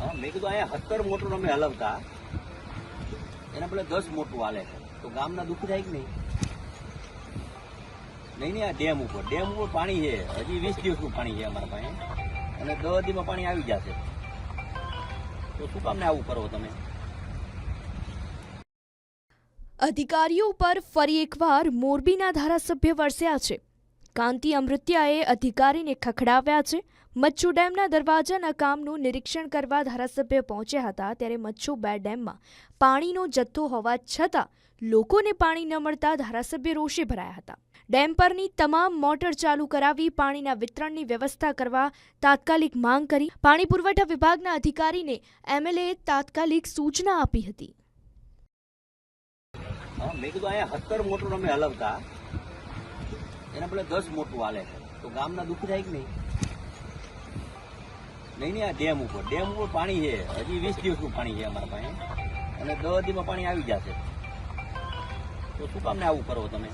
હા, મેં કીધું અહીંયા 17 મોટર અમે હલવતા એના પેલા 10 મોટું હાલે છે તો ગામના દુઃખ થાય કે નહીં? નહીં આ ડેમ ઉપર પાણી છે, હજી 20 દિવસનું પાણી છે અમારા પાસે અને 10 દીમાં પાણી આવી જશે તો શું કામને આવું કરો તમે? અધિકારીઓ પર ફરી એકવાર મોરબીના ધારાસભ્ય વરસ્યા છે. કાંતિ અમૃત્યાએ અધિકારીને ખખડાવ્યા છે. મચ્છુ ડેમના દરવાજાના કામનું નિરીક્ષણ કરવા ધારાસભ્ય પહોંચ્યા હતા ત્યારે મચ્છુ 2 ડેમમાં પાણીનો જથ્થો હોવા છતાં લોકોને પાણી ન મળતા ધારાસભ્ય રોષે ભરાયા હતા. ડેમ પરની તમામ મોટર ચાલુ કરાવી પાણીના વિતરણની વ્યવસ્થા કરવા તાત્કાલિક માંગ કરી. પાણી પુરવઠા વિભાગના અધિકારીને એમએલએ તાત્કાલિક સૂચના આપી હતી. હા, મેં કીધું અહીંયા 17 મોટર અમે હલવતા એના પેલા 10 મોટું હાલે છે તો ગામના દુઃખ થાય કે નહીં? નહીં આ ડેમ ઉપર પાણી છે, હજી 20 દિવસનું પાણી છે અમારા પાસે અને 10 દીમાં પાણી આવી જશે તો શું કામને આવું કરો તમે?